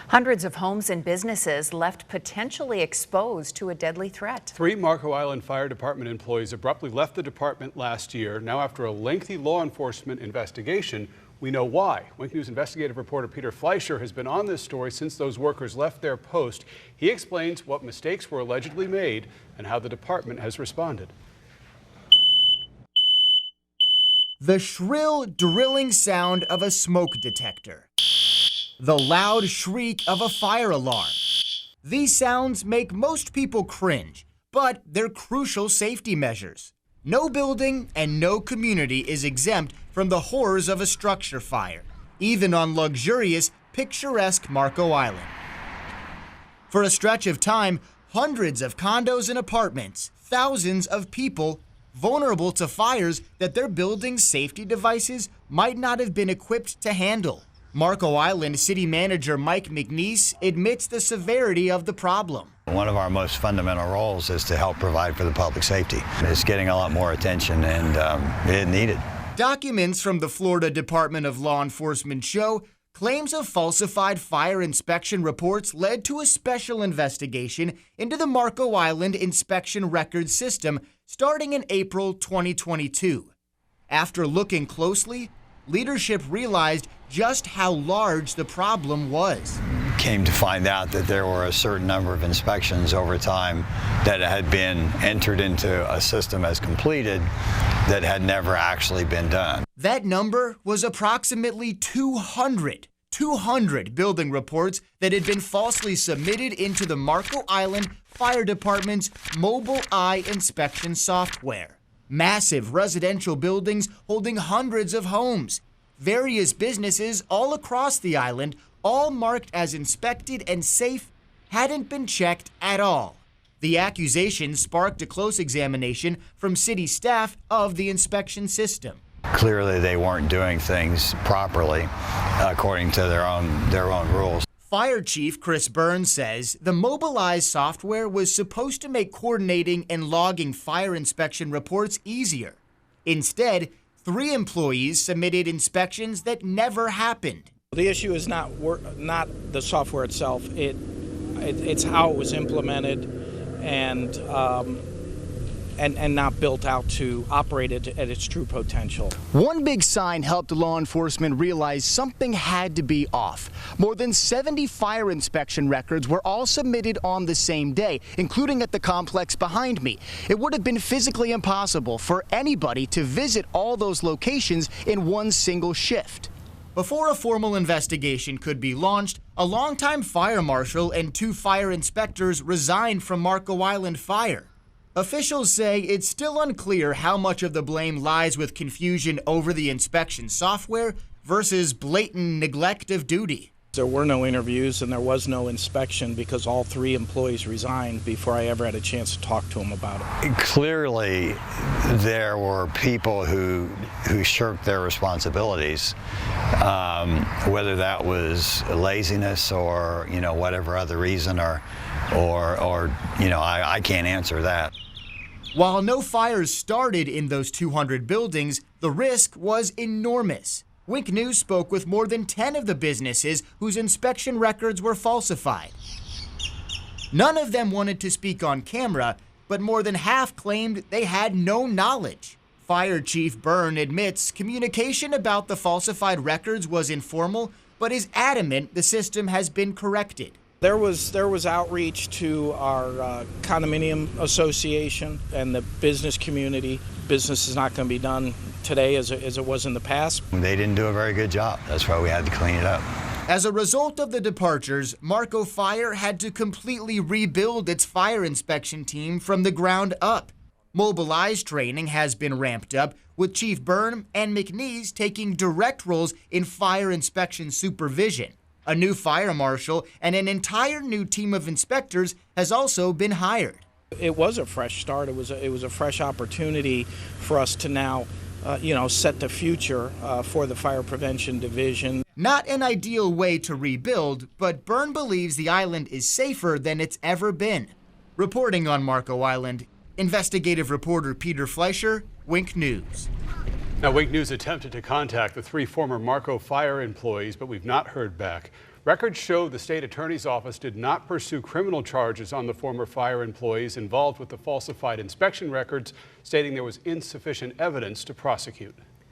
Hundreds of homes and businesses left potentially exposed to a deadly threat. 3 Marco Island Fire Department employees abruptly left the department last year. Now, after a lengthy law enforcement investigation, we know why. Wink News investigative reporter Peter Fleischer has been on this story since those workers left their post. He explains what mistakes were allegedly made and how the department has responded. The shrill, drilling sound of a smoke detector. The loud shriek of a fire alarm. These sounds make most people cringe, but they're crucial safety measures. No building and no community is exempt from the horrors of a structure fire, even on luxurious, picturesque Marco Island. For a stretch of time, hundreds of condos and apartments, thousands of people vulnerable to fires that their building's safety devices might not have been equipped to handle. Marco Island City Manager Mike McNeese admits the severity of the problem. One of our most fundamental roles is to help provide for the public safety. It's getting a lot more attention and it needed. Documents from the Florida Department of Law Enforcement show claims of falsified fire inspection reports led to a special investigation into the Marco Island inspection records system starting in April 2022. After looking closely, leadership realized just how large the problem was. Came to find out that there were a certain number of inspections over time that had been entered into a system as completed that had never actually been done. That number was approximately 200 building reports that had been falsely submitted into the Marco Island Fire Department's Mobile Eye inspection software. Massive residential buildings holding hundreds of homes. Various businesses all across the island, all marked as inspected and safe, hadn't been checked at all. The accusation sparked a close examination from city staff of the inspection system. Clearly, they weren't doing things properly according to their own rules. Fire Chief Chris Burns says the Mobilize software was supposed to make coordinating and logging fire inspection reports easier. Instead, 3 employees submitted inspections that never happened. The issue is not the software itself. It's how it was implemented and not built out to operate it at its true potential. One big sign helped law enforcement realize something had to be off. More than 70 fire inspection records were all submitted on the same day, including at the complex behind me. It would have been physically impossible for anybody to visit all those locations in one single shift. Before a formal investigation could be launched, a longtime fire marshal and 2 fire inspectors resigned from Marco Island Fire. Officials say it's still unclear how much of the blame lies with confusion over the inspection software versus blatant neglect of duty. There were no interviews and there was no inspection because all 3 employees resigned before I ever had a chance to talk to them about it. Clearly, there were people who shirked their responsibilities, whether that was laziness or whatever other reason, or I can't answer that. While no fires started in those 200 buildings, the risk was enormous. Wink News spoke with more than 10 of the businesses whose inspection records were falsified. None of them wanted to speak on camera, but more than half claimed they had no knowledge. Fire Chief Byrne admits communication about the falsified records was informal, but is adamant the system has been corrected. There was outreach to our condominium association and the business community. Business is not going to be done today as it was in the past. They didn't do a very good job. That's why we had to clean it up. As a result of the departures, Marco Fire had to completely rebuild its fire inspection team from the ground up. Mobilize training has been ramped up, with Chief Byrne and McNeese taking direct roles in fire inspection supervision. A new fire marshal and an entire new team of inspectors has also been hired. It was a fresh start. It was a fresh opportunity for us to now, set the future for the fire prevention division. Not an ideal way to rebuild, but Byrne believes the island is safer than it's ever been. Reporting on Marco Island, investigative reporter Peter Fleischer, Wink News. Now, Wink News attempted to contact the 3 former Marco Fire employees, but we've not heard back. Records show the state attorney's office did not pursue criminal charges on the former fire employees involved with the falsified inspection records, stating there was insufficient evidence to prosecute.